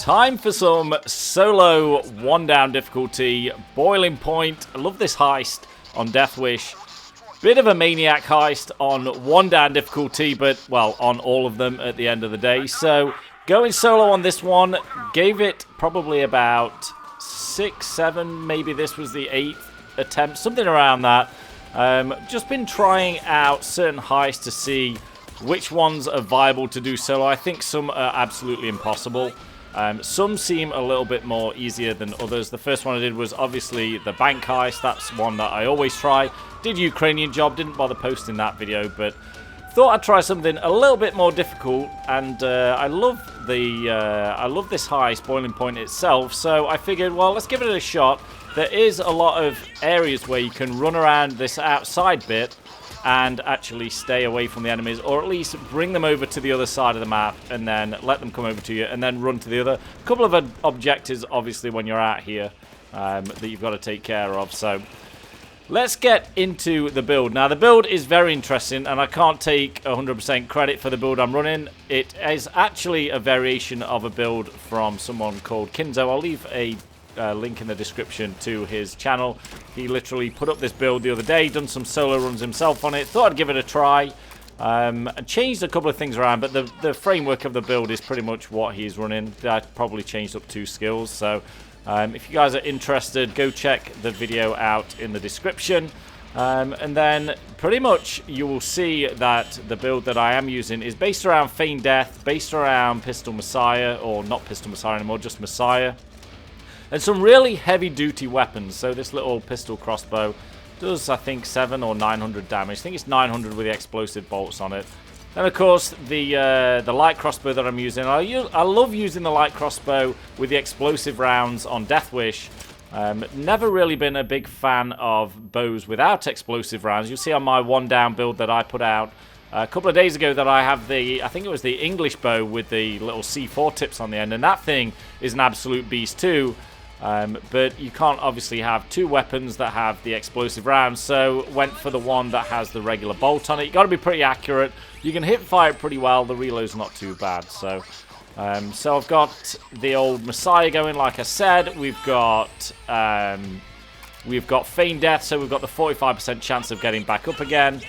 Time for some solo one down difficulty, boiling point. I love this heist on Deathwish. Bit of a maniac heist on one down difficulty, but, well, on all of them at the end of the day. So, going solo on this one, gave it probably about 6, 7, maybe this was the 8th attempt, something around that. Just been trying out certain heists to see which ones are viable to do solo. I think some are absolutely impossible. Some seem a little bit more easier than others. The first one I did was obviously the bank heist. That's one that I always try. Did Ukrainian job, didn't bother posting that video, but thought I'd try something a little bit more difficult. And I love this heist, boiling point itself. So I figured, well, let's give it a shot. There is a lot of areas where you can run around this outside bit and actually stay away from the enemies, or at least bring them over to the other side of the map and then let them come over to you and then run to the other. A couple of objectives, obviously, when you're out here that you've got to take care of. So let's get into the build. Now, the build is very interesting, and I can't take 100% credit for the build I'm running. It is actually a variation of a build from someone called Kinzo. I'll leave a link in the description to his channel. He literally put up this build the other day, done some solo runs himself on it, thought I'd give it a try, and changed a couple of things around, but the framework of the build is pretty much what he's running. I probably changed up 2 skills, so if you guys are interested, go check the video out in the description, and then pretty much you will see that the build that I am using is based around Feign Death, based around Pistol Messiah, or not Pistol Messiah anymore, just Messiah. And some really heavy-duty weapons. So this little pistol crossbow does, I think, 700 or 900 damage. I think it's 900 with the explosive bolts on it. And, of course, the light crossbow that I'm using. I love using the light crossbow with the explosive rounds on Deathwish. Never really been a big fan of bows without explosive rounds. You'll see on my one-down build that I put out a couple of days ago that I have I think it was the English bow with the little C4 tips on the end. And that thing is an absolute beast, too. But you can't obviously have 2 weapons that have the explosive rounds, so went for the one that has the regular bolt on it. You got to be pretty accurate. You can hip fire it pretty well. The reload's not too bad. So I've got the old Messiah going, like I said. We've got Feign Death, so we've got the 45% chance of getting back up again.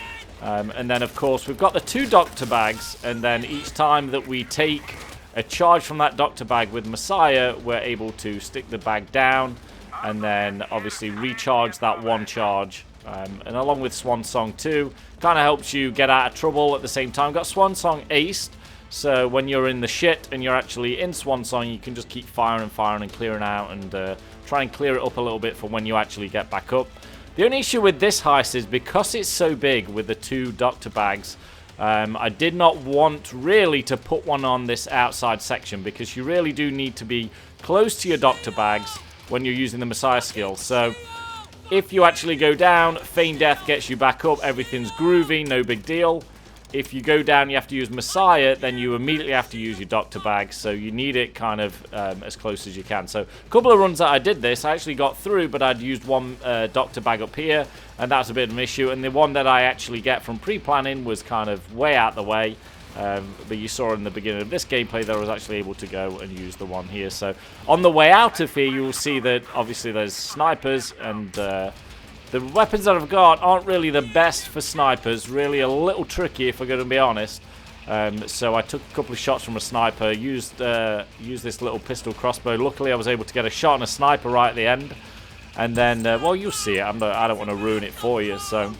And then, of course, we've got the 2 doctor bags, and then each time that we take a charge from that doctor bag with Messiah, we're able to stick the bag down and then obviously recharge that 1 charge. And along with Swan Song too, kind of helps you get out of trouble at the same time. Got Swan Song aced, so when you're in the shit and you're actually in Swan Song, you can just keep firing and clearing out and try and clear it up a little bit for when you actually get back up. The only issue with this heist is because it's so big with the 2 doctor bags, I did not want really to put one on this outside section because you really do need to be close to your doctor bags when you're using the Messiah skill. So if you actually go down, Feign Death gets you back up, everything's groovy, no big deal. If you go down, you have to use Messiah, then you immediately have to use your doctor bag, so you need it kind of as close as you can. So a couple of runs that I did this, I actually got through, but I'd used one doctor bag up here, and that's a bit of an issue. And the one that I actually get from pre-planning was kind of way out the way. But you saw in the beginning of this gameplay that I was actually able to go and use the one here. So on the way out of here, you will see that obviously there's snipers, and the weapons that I've got aren't really the best for snipers. Really a little tricky, if I'm going to be honest. So I took a couple of shots from a sniper, used this little pistol crossbow. Luckily, I was able to get a shot on a sniper right at the end. And then, well, you'll see it. I don't want to ruin it for you. So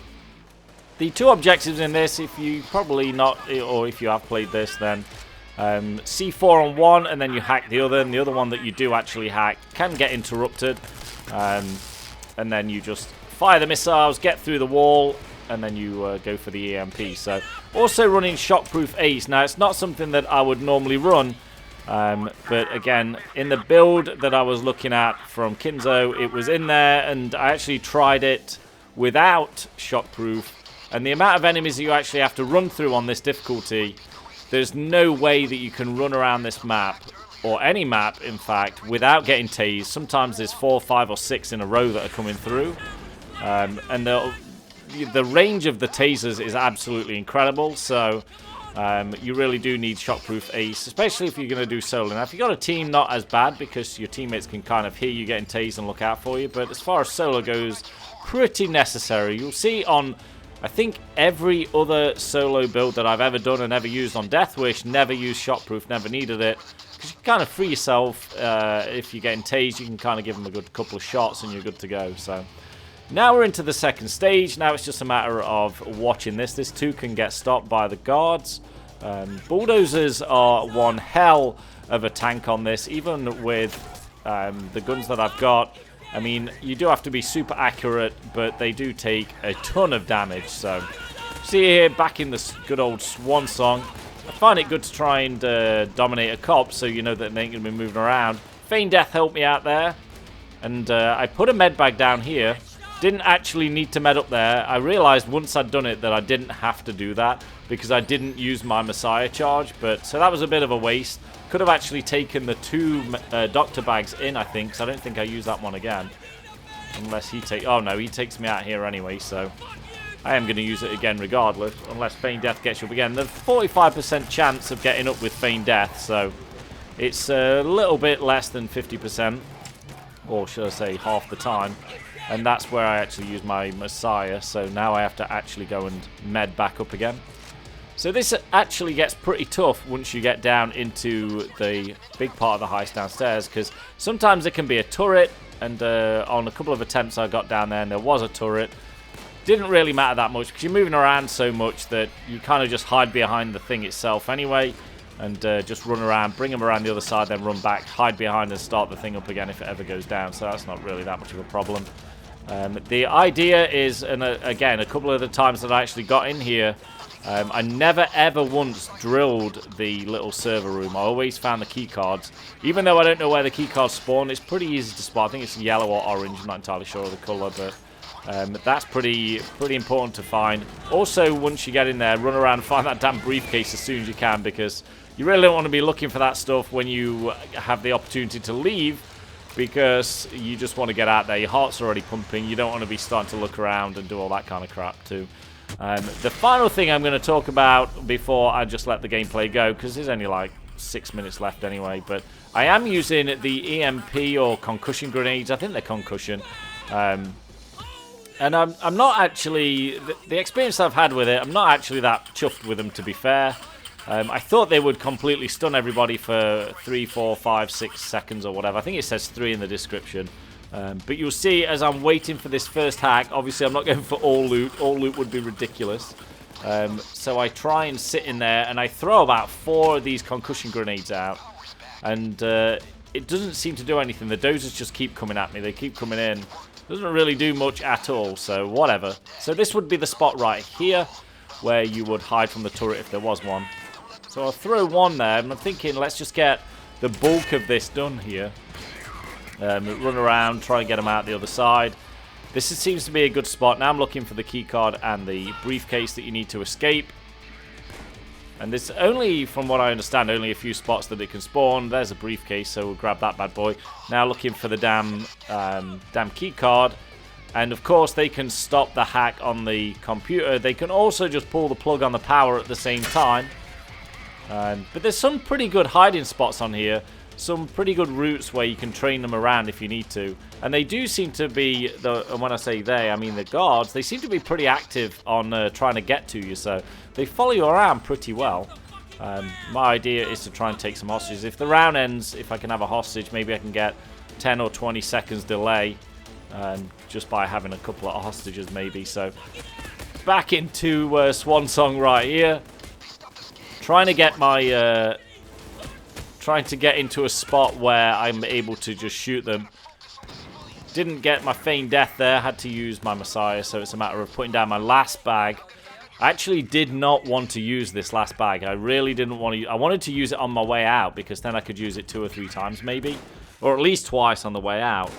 the 2 objectives in this, if you probably not, or if you have played this, then C4 on one, and then you hack the other. And the other one that you do actually hack can get interrupted. And then you just fire the missiles, get through the wall, and then you go for the EMP. So also running shockproof ace. Now, it's not something that I would normally run, but again, in the build that I was looking at from Kinzo, it was in there, and I actually tried it without shockproof. And the amount of enemies that you actually have to run through on this difficulty, there's no way that you can run around this map, or any map, in fact, without getting tased. Sometimes there's 4, 5, or 6 in a row that are coming through. And the range of the tasers is absolutely incredible. So You really do need shockproof ace, especially if you're going to do solo. Now, if you've got a team, not as bad, because your teammates can kind of hear you getting tased and look out for you. But as far as solo goes, pretty necessary. You'll see on, I think, every other solo build that I've ever done and ever used on Deathwish, never used shockproof, never needed it. Because you can kind of free yourself. If you're getting tased, you can kind of give them a good couple of shots and you're good to go. So now we're into the second stage. Now it's just a matter of watching this. This too can get stopped by the guards. Bulldozers are one hell of a tank on this, even with the guns that I've got. I mean, you do have to be super accurate, but they do take a ton of damage. So, see here, back in the good old swan song. I find it good to try and dominate a cop, so you know that they ain't going to be moving around. Feign Death helped me out there, and I put a med bag down here. Didn't actually need to med up there. I realized once I'd done it that I didn't have to do that because I didn't use my Messiah charge. But so that was a bit of a waste. Could have actually taken the 2 doctor bags in, I think, because I don't think I use that one again. Unless he takes... Oh, no, he takes me out here anyway, so I am going to use it again regardless, unless Feign Death gets you up again. There's 45% chance of getting up with Feign Death, so it's a little bit less than 50%, or should I say half the time. And that's where I actually use my Messiah, so now I have to actually go and med back up again. So this actually gets pretty tough once you get down into the big part of the heist downstairs, because sometimes it can be a turret, and on a couple of attempts I got down there and there was a turret. Didn't really matter that much, because you're moving around so much that you kind of just hide behind the thing itself anyway, and just run around, bring them around the other side, then run back, hide behind and start the thing up again if it ever goes down, so that's not really that much of a problem. The idea is, and again, a couple of the times that I actually got in here, I never ever once drilled the little server room. I always found the key cards. Even though I don't know where the key cards spawn, it's pretty easy to spot. I think it's yellow or orange, I'm not entirely sure of the colour, but that's pretty important to find. Also, once you get in there, run around and find that damn briefcase as soon as you can, because you really don't want to be looking for that stuff when you have the opportunity to leave, because you just want to get out there. Your heart's already pumping. You don't want to be starting to look around and do all that kind of crap too. The final thing I'm going to talk about before I just let the gameplay go, because there's only like 6 minutes left anyway, but I am using the EMP or concussion grenades. I think they're concussion. And I'm not actually... The experience I've had with it, I'm not actually that chuffed with them, to be fair. I thought they would completely stun everybody for 3, 4, 5, 6 seconds or whatever. I think it says 3 in the description. But you'll see as I'm waiting for this first hack, obviously I'm not going for all loot. All loot would be ridiculous. So I try and sit in there and I throw about 4 of these concussion grenades out. And it doesn't seem to do anything. The dozers just keep coming at me. They keep coming in. Doesn't really do much at all, so whatever. So this would be the spot right here where you would hide from the turret if there was one. So I'll throw one there, and I'm thinking let's just get the bulk of this done here. Run around, try and get them out the other side. This seems to be a good spot. Now I'm looking for the key card and the briefcase that you need to escape. And there's only, from what I understand, only a few spots that it can spawn. There's a briefcase, so we'll grab that bad boy. Now looking for the damn key card. And of course they can stop the hack on the computer. They can also just pull the plug on the power at the same time. But there's some pretty good hiding spots on here. Some pretty good routes where you can train them around if you need to. And they do seem to be, and when I say they, I mean the guards, they seem to be pretty active on trying to get to you. So they follow you around pretty well. My idea is to try and take some hostages. If the round ends, if I can have a hostage, maybe I can get 10 or 20 seconds delay. Just by having a couple of hostages maybe. So back into Swan Song right here. Trying to get my... trying to get into a spot where I'm able to just shoot them. Didn't get my Feign Death there. Had to use my Messiah, so it's a matter of putting down my last bag. I actually did not want to use this last bag. I really didn't want to. I wanted to use it on my way out, because then I could use it 2 or 3 times maybe. Or at least twice on the way out.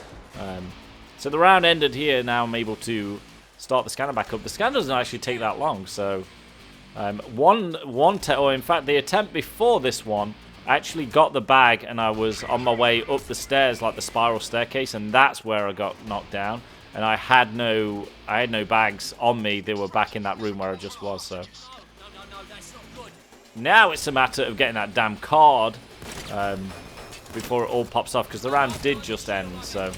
So the round ended here. Now I'm able to start the scanner back up. The scanner doesn't actually take that long, so... or in fact, the attempt before this one... I actually got the bag and I was on my way up the stairs, like the spiral staircase, and that's where I got knocked down. And I had no bags on me. They were back in that room where I just was. So Now it's a matter of getting that damn card before it all pops off, because the round did just end. So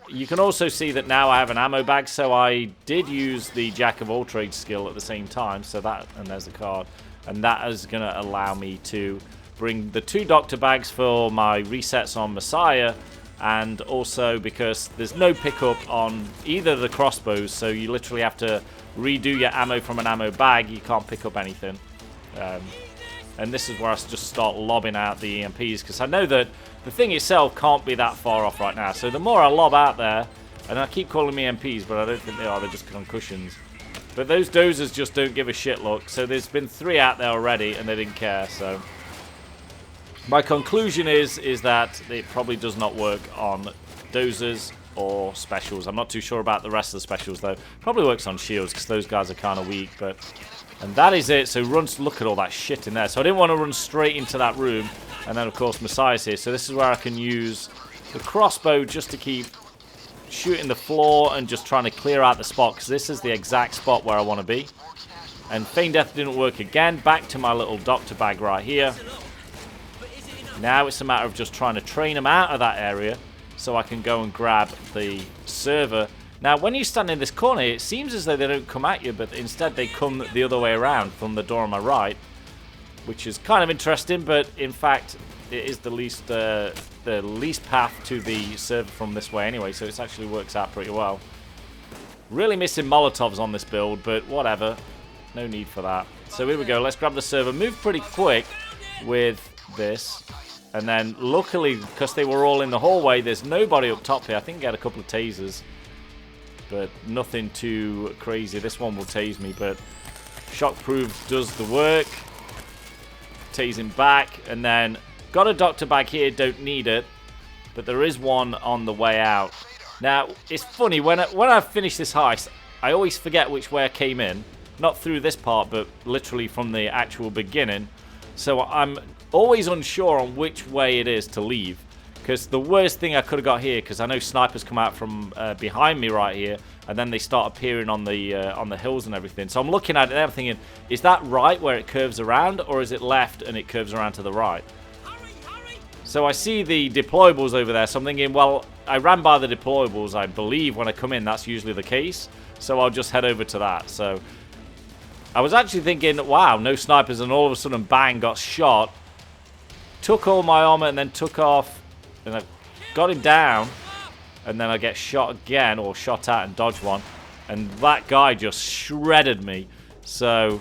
you can also see that now I have an ammo bag, so I did use the Jack of all trades skill at the same time. So that, and there's the card, and that is going to allow me to bring the 2 doctor bags for my resets on Messiah, and also because there's no pickup on either of the crossbows, so you literally have to redo your ammo from an ammo bag. You can't pick up anything. And this is where I just start lobbing out the EMPs, because I know that the thing itself can't be that far off right now. So the more I lob out there, and I keep calling them EMPs, but I don't think they are, they're just concussions. But those dozers just don't give a shit look. So there's been 3 out there already, and they didn't care. So my conclusion is that it probably does not work on dozers or specials. I'm not too sure about the rest of the specials, though. Probably works on shields, because those guys are kind of weak. And that is it. So look at all that shit in there. So I didn't want to run straight into that room. And then, of course, Messiah's here. So this is where I can use the crossbow just to keep shooting the floor and just trying to clear out the spot, because this is the exact spot where I want to be. And Feign Death didn't work again. Back to my little doctor bag right here. Now it's a matter of just trying to train them out of that area so I can go and grab the server. Now, when you stand in this corner, it seems as though they don't come at you, but instead they come the other way around from the door on my right, which is kind of interesting, but in fact, it is the least path to the server from this way anyway, so it actually works out pretty well. Really missing Molotovs on this build, but whatever. No need for that. So here we go. Let's grab the server. Move pretty quick with this. And then, luckily, because they were all in the hallway, there's nobody up top here. I think I get a couple of tasers, but nothing too crazy. This one will tase me, but Shockproof does the work. Tasing back, and then got a doctor bag here, don't need it, but there is one on the way out. Now, it's funny, when I finish this heist, I always forget which way I came in. Not through this part, but literally from the actual beginning. So I'm always unsure on which way it is to leave. Because the worst thing I could have got here, because I know snipers come out from behind me right here, and then they start appearing on the hills and everything. So I'm looking at it and I'm thinking, is that right where it curves around, or is it left and it curves around to the right? So I see the deployables over there, so I'm thinking, well, I ran by the deployables, I believe when I come in that's usually the case. So I'll just head over to that. So I was actually thinking, wow, no snipers, and all of a sudden, bang, got shot. Took all my armor and then took off, and I got him down, and then I get shot again, or shot at and dodged one, and that guy just shredded me. So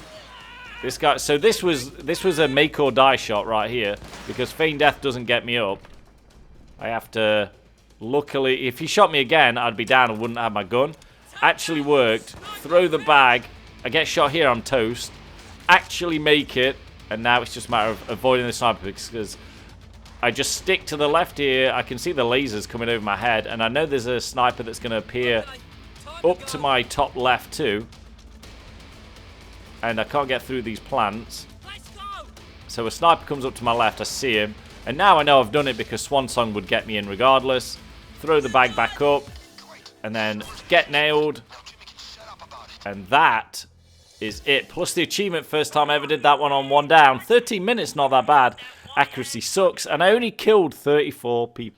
this guy, so this was a make or die shot right here, because Feign Death doesn't get me up. I have to, luckily, if he shot me again, I'd be down and wouldn't have my gun. Actually worked. Throw the bag. I get shot here, I'm toast. Actually make it, and now it's just a matter of avoiding the sniper, because I just stick to the left here. I can see the lasers coming over my head, and I know there's a sniper that's going to appear up to my top left too. And I can't get through these plants. So a sniper comes up to my left, I see him, and now I know I've done it, because Swan Song would get me in regardless. Throw the bag back up, and then get nailed. And that is it. Plus the achievement, first time I ever did that one on One Down. 13 minutes, not that bad. Accuracy sucks, and I only killed 34 people.